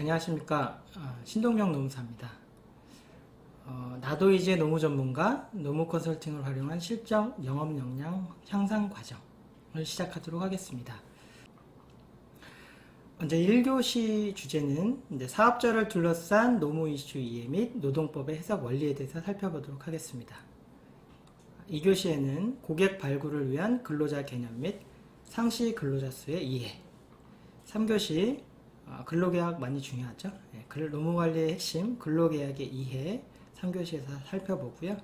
안녕하십니까. 신동명 노무사입니다. 나도 이제 노무 전문가, 노무 컨설팅을 활용한 실적 영업 역량 향상 과정을 시작하도록 하겠습니다. 먼저 1교시 주제는 이제 사업자를 둘러싼 노무 이슈 이해 및 노동법의 해석 원리에 대해서 살펴보도록 하겠습니다. 2교시에는 고객 발굴을 위한 근로자 개념 및 상시 근로자 수의 이해. 3교시 근로계약 많이 중요하죠. 노무관리의 핵심 근로계약의 이해 3교시에서 살펴보고요.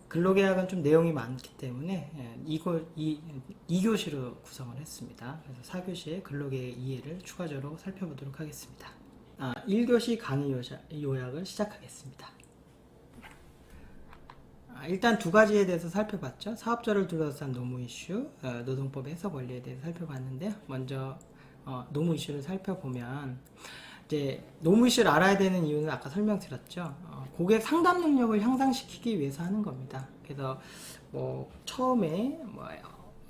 근로계약은 좀 내용이 많기 때문에 2교시로 구성을 했습니다. 그래서 4교시에 근로계약 이해를 추가적으로 살펴보도록 하겠습니다. 1교시 강의 요약을 시작하겠습니다. 일단 두 가지에 대해서 살펴봤죠. 사업자를 둘러싼 노무 이슈, 노동법 해석 원리에 대해서 살펴봤는데요. 먼저 노무 이슈를 살펴보면 이제 노무 이슈를 알아야 되는 이유는 아까 설명드렸죠. 고객 상담 능력을 향상시키기 위해서 하는 겁니다. 그래서 뭐 처음에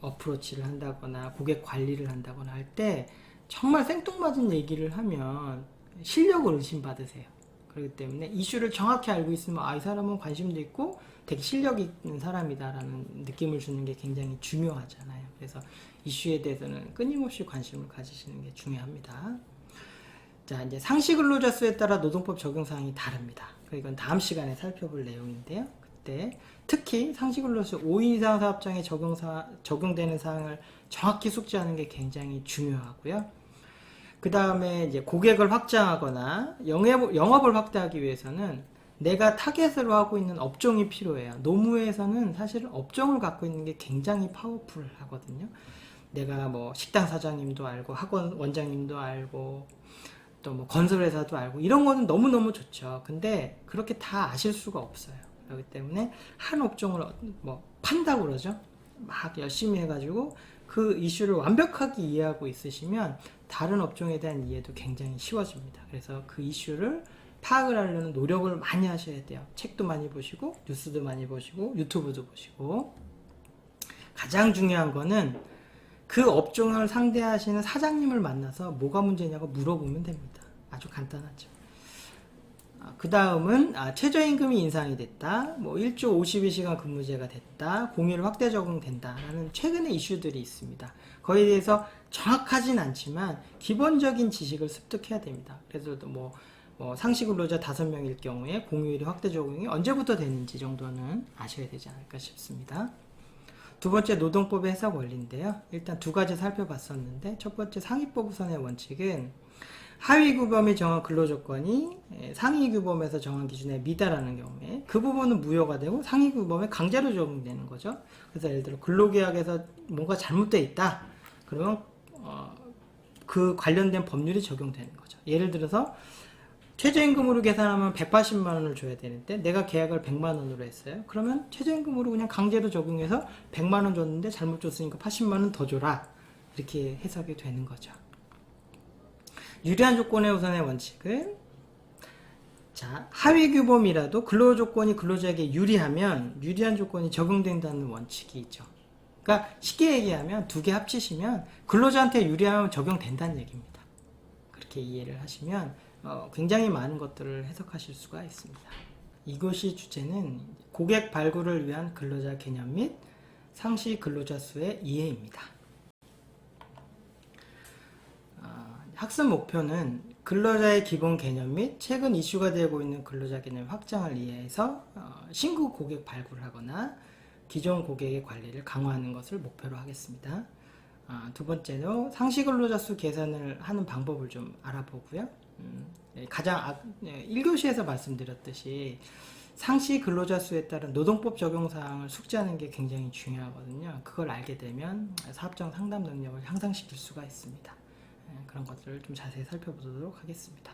어프로치를 한다거나 고객 관리를 한다거나 할 때 정말 생뚱맞은 얘기를 하면 실력을 의심받으세요. 그렇기 때문에 이슈를 정확히 알고 있으면 이 사람은 관심도 있고 되게 실력 있는 사람이다라는 느낌을 주는 게 굉장히 중요하잖아요. 그래서 이슈에 대해서는 끊임없이 관심을 가지시는 게 중요합니다. 자, 이제 상시 근로자 수에 따라 노동법 적용 사항이 다릅니다. 이건 다음 시간에 살펴볼 내용인데요. 그때 특히 상시 근로자 수 5인 이상 사업장에 적용되는 사항을 정확히 숙지하는 게 굉장히 중요하고요. 그 다음에 이제 고객을 확장하거나 영업을 확대하기 위해서는 내가 타겟으로 하고 있는 업종이 필요해요. 노무에서는 사실은 업종을 갖고 있는 게 굉장히 파워풀 하거든요. 내가 뭐 식당 사장님도 알고 학원 원장님도 알고 또 뭐 건설회사도 알고 이런 거는 너무너무 좋죠. 근데 그렇게 다 아실 수가 없어요. 그렇기 때문에 한 업종을 뭐 판다고 그러죠. 막 열심히 해가지고 그 이슈를 완벽하게 이해하고 있으시면 다른 업종에 대한 이해도 굉장히 쉬워집니다. 그래서 그 이슈를 파악을 하려는 노력을 많이 하셔야 돼요. 책도 많이 보시고 뉴스도 많이 보시고 유튜브도 보시고 가장 중요한 거는 그 업종을 상대하시는 사장님을 만나서 뭐가 문제냐고 물어보면 됩니다. 아주 간단하죠. 그 다음은 최저임금이 인상이 됐다, 뭐 1조 52시간 근무제가 됐다, 공휴일 확대 적용된다 라는 최근의 이슈들이 있습니다. 거기에 대해서 정확하진 않지만 기본적인 지식을 습득해야 됩니다. 그래서 뭐 상시 근로자 5명일 경우에 공휴일이 확대 적용이 언제부터 되는지 정도는 아셔야 되지 않을까 싶습니다. 두 번째 노동법의 해석 원리인데요. 일단 두 가지 살펴봤었는데 첫 번째 상위법 우선의 원칙은 하위 규범이 정한 근로조건이 상위 규범에서 정한 기준에 미달하는 경우에 그 부분은 무효가 되고 상위 규범에 강제로 적용되는 거죠. 그래서 예를 들어 근로계약에서 뭔가 잘못되어 있다. 그러면 그 관련된 법률이 적용되는 거죠. 예를 들어서 최저임금으로 계산하면 180만원을 줘야 되는데 내가 계약을 100만원으로 했어요. 그러면 최저임금으로 그냥 강제로 적용해서 100만원 줬는데 잘못 줬으니까 80만원 더 줘라. 이렇게 해석이 되는 거죠. 유리한 조건의 우선의 원칙은 하위 규범이라도 근로조건이 근로자에게 유리하면 유리한 조건이 적용된다는 원칙이 있죠. 그러니까 쉽게 얘기하면 두 개 합치시면 근로자한테 유리하면 적용된다는 얘기입니다. 그렇게 이해를 하시면 굉장히 많은 것들을 해석하실 수가 있습니다. 이것이 주제는 고객 발굴을 위한 근로자 개념 및 상시 근로자 수의 이해입니다. 학습 목표는 근로자의 기본 개념 및 최근 이슈가 되고 있는 근로자 개념 확장을 이해해서 신규 고객 발굴을 하거나 기존 고객의 관리를 강화하는 것을 목표로 하겠습니다. 두 번째로 상시 근로자 수 계산을 하는 방법을 좀 알아보고요. 가장 1교시에서 말씀드렸듯이 상시 근로자 수에 따른 노동법 적용 사항을 숙지하는 게 굉장히 중요하거든요. 그걸 알게 되면 사업장 상담 능력을 향상시킬 수가 있습니다. 그런 것들을 좀 자세히 살펴보도록 하겠습니다.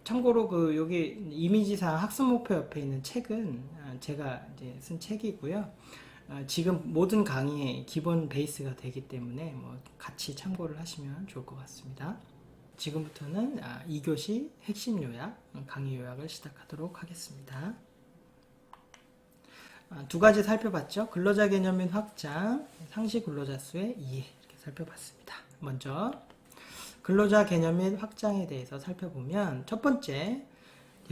참고로 여기 이미지상 학습 목표 옆에 있는 책은 제가 이제 쓴 책이고요. 지금 모든 강의의 기본 베이스가 되기 때문에 같이 참고를 하시면 좋을 것 같습니다. 지금부터는 2교시 핵심 요약, 강의 요약을 시작하도록 하겠습니다. 두 가지 살펴봤죠. 근로자 개념 및 확장, 상시 근로자 수의 이해 이렇게 살펴봤습니다. 먼저 근로자 개념 및 확장에 대해서 살펴보면 첫 번째,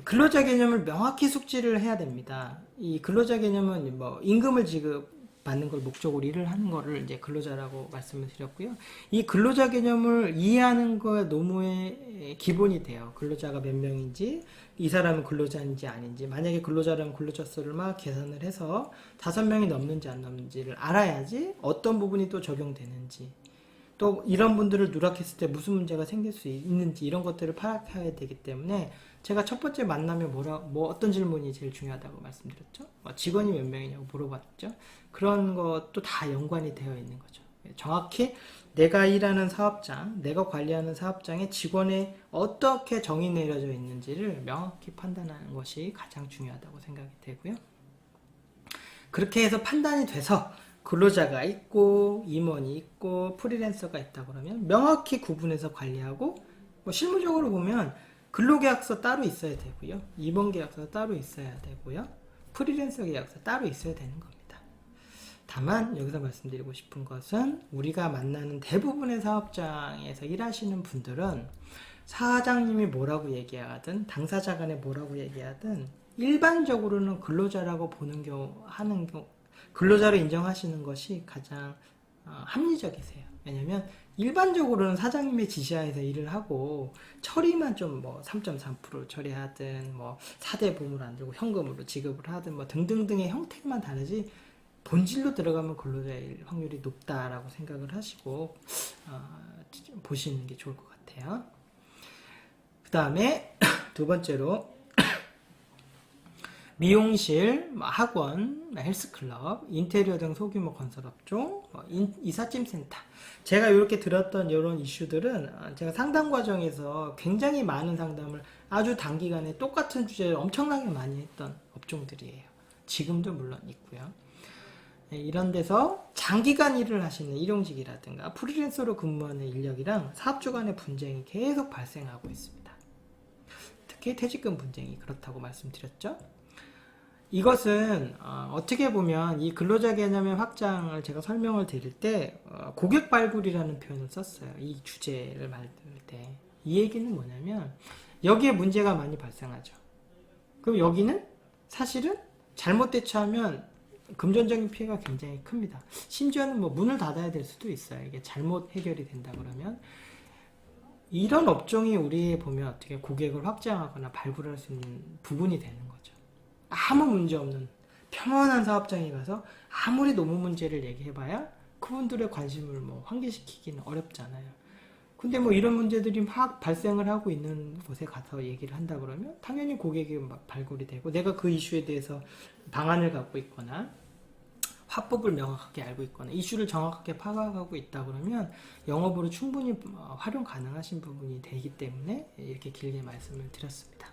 근로자 개념을 명확히 숙지를 해야 됩니다. 이 근로자 개념은 뭐 임금을 지급받는 걸 목적으로 일을 하는 거를 이제 근로자라고 말씀을 드렸고요. 이 근로자 개념을 이해하는 거가 노무의 기본이 돼요. 근로자가 몇 명인지, 이 사람은 근로자인지 아닌지, 만약에 근로자라면 근로자 수를 막 계산을 해서 5명이 넘는지 안 넘는지를 알아야지 어떤 부분이 또 적용되는지, 또 이런 분들을 누락했을 때 무슨 문제가 생길 수 있는지 이런 것들을 파악해야 되기 때문에 제가 첫 번째 만나면 어떤 질문이 제일 중요하다고 말씀드렸죠? 직원이 몇 명이냐고 물어봤죠? 그런 것도 다 연관이 되어 있는 거죠. 정확히 내가 일하는 사업장, 내가 관리하는 사업장에 직원에 어떻게 정의 내려져 있는지를 명확히 판단하는 것이 가장 중요하다고 생각이 되고요. 그렇게 해서 판단이 돼서 근로자가 있고 임원이 있고 프리랜서가 있다 그러면 명확히 구분해서 관리하고, 실무적으로 보면 근로계약서 따로 있어야 되고요, 임원계약서 따로 있어야 되고요, 프리랜서 계약서 따로 있어야 되는 겁니다. 다만 여기서 말씀드리고 싶은 것은 우리가 만나는 대부분의 사업장에서 일하시는 분들은 사장님이 뭐라고 얘기하든 당사자 간에 뭐라고 얘기하든 일반적으로는 근로자라고 보는 근로자로 인정하시는 것이 가장 합리적이세요. 왜냐면 일반적으로는 사장님의 지시하에서 일을 하고 처리만 좀 3.3% 처리하든 4대 보험을 안 들고 현금으로 지급을 하든 등등등의 형태만 다르지 본질로 들어가면 근로자일 확률이 높다라고 생각을 하시고 보시는 게 좋을 것 같아요. 그 다음에 두 번째로 미용실, 학원, 헬스클럽, 인테리어 등 소규모 건설업종, 이삿짐센터. 제가 이렇게 들었던 이런 이슈들은 제가 상담 과정에서 굉장히 많은 상담을 아주 단기간에 똑같은 주제를 엄청나게 많이 했던 업종들이에요. 지금도 물론 있고요. 이런 데서 장기간 일을 하시는 일용직이라든가 프리랜서로 근무하는 인력이랑 사업주 간의 분쟁이 계속 발생하고 있습니다. 특히 퇴직금 분쟁이 그렇다고 말씀드렸죠. 이것은 어떻게 보면 이 근로자 개념의 확장을 제가 설명을 드릴 때 고객 발굴이라는 표현을 썼어요. 이 주제를 말할 때. 이 얘기는 뭐냐면 여기에 문제가 많이 발생하죠. 그럼 여기는 사실은 잘못 대처하면 금전적인 피해가 굉장히 큽니다. 심지어는 문을 닫아야 될 수도 있어요. 이게 잘못 해결이 된다 그러면. 이런 업종이 우리 보면 어떻게 고객을 확장하거나 발굴할 수 있는 부분이 되는 거죠. 아무 문제 없는 평온한 사업장에 가서 아무리 노무 문제를 얘기해봐야 그분들의 관심을 환기시키기는 어렵잖아요. 근데 이런 문제들이 막 발생을 하고 있는 곳에 가서 얘기를 한다 그러면 당연히 고객이 발굴이 되고, 내가 그 이슈에 대해서 방안을 갖고 있거나 화법을 명확하게 알고 있거나 이슈를 정확하게 파악하고 있다 그러면 영업으로 충분히 활용 가능하신 부분이 되기 때문에 이렇게 길게 말씀을 드렸습니다.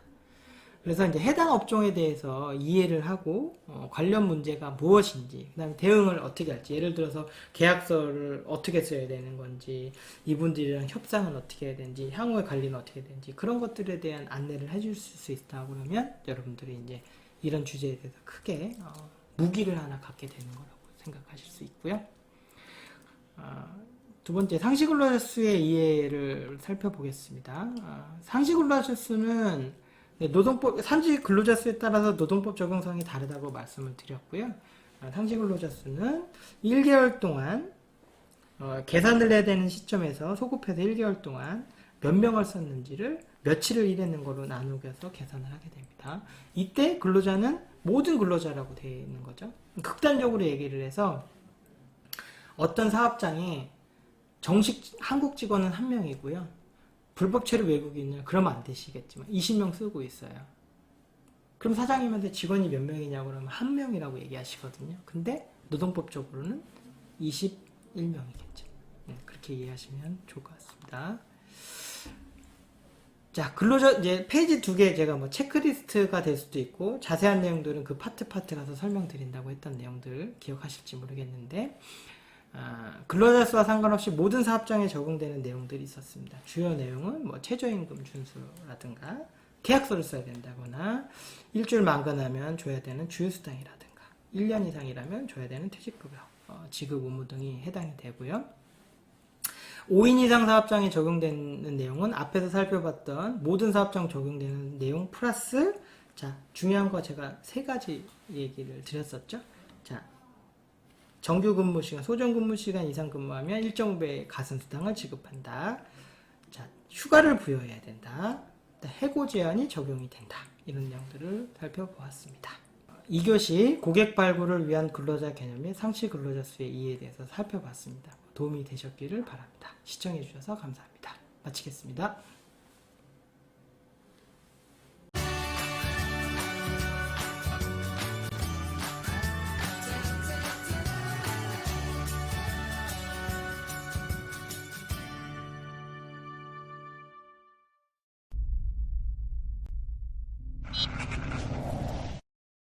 그래서 이제 해당 업종에 대해서 이해를 하고 관련 문제가 무엇인지, 그다음에 대응을 어떻게 할지, 예를 들어서 계약서를 어떻게 써야 되는 건지, 이분들이랑 협상은 어떻게 해야 되는지, 향후의 관리는 어떻게 해야 되는지, 그런 것들에 대한 안내를 해줄 수 있다 그러면 여러분들이 이제 이런 주제에 대해서 크게 무기를 하나 갖게 되는 거라고 생각하실 수 있고요. 두 번째, 상시근로자 수의 이해를 살펴보겠습니다. 상시근로자 수는 노동법, 상시근로자 수에 따라서 노동법 적용성이 다르다고 말씀을 드렸고요. 상시근로자 수는 1개월 동안 계산을 해야 되는 시점에서 소급해서 1개월 동안 몇 명을 썼는지를 며칠을 일했는 걸로 나누어서 계산을 하게 됩니다. 이때 근로자는 모든 근로자라고 되어 있는 거죠. 극단적으로 얘기를 해서 어떤 사업장에 정식 한국 직원은 1명이고요. 불법 체류 외국인은 그러면 안 되시겠지만 20명 쓰고 있어요. 그럼 사장님한테 직원이 몇 명이냐고 그러면 1명이라고 얘기하시거든요. 근데 노동법적으로는 21명이겠죠. 그렇게 이해하시면 좋을 것 같습니다. 자, 근로자, 이제 페이지 2개 제가 체크리스트가 될 수도 있고, 자세한 내용들은 그 파트 가서 설명드린다고 했던 내용들 기억하실지 모르겠는데, 근로자 수와 상관없이 모든 사업장에 적용되는 내용들이 있었습니다. 주요 내용은 최저임금 준수라든가, 계약서를 써야 된다거나, 일주일 만간하면 줘야 되는 주휴수당이라든가, 1년 이상이라면 줘야 되는 퇴직급여, 지급 의무 등이 해당이 되고요. 5인 이상 사업장에 적용되는 내용은 앞에서 살펴봤던 모든 사업장 적용되는 내용 플러스 자, 중요한 거 제가 세 가지 얘기를 드렸었죠. 자, 정규 근무 시간, 소정 근무 시간 이상 근무하면 일정 배의 가산수당을 지급한다. 자, 휴가를 부여해야 된다. 해고 제한이 적용이 된다. 이런 내용들을 살펴보았습니다. 2교시 고객 발굴을 위한 근로자 개념 및 상시 근로자 수의 이해에 대해서 살펴봤습니다. 도움이 되셨기를 바랍니다. 시청해 주셔서 감사합니다. 마치겠습니다.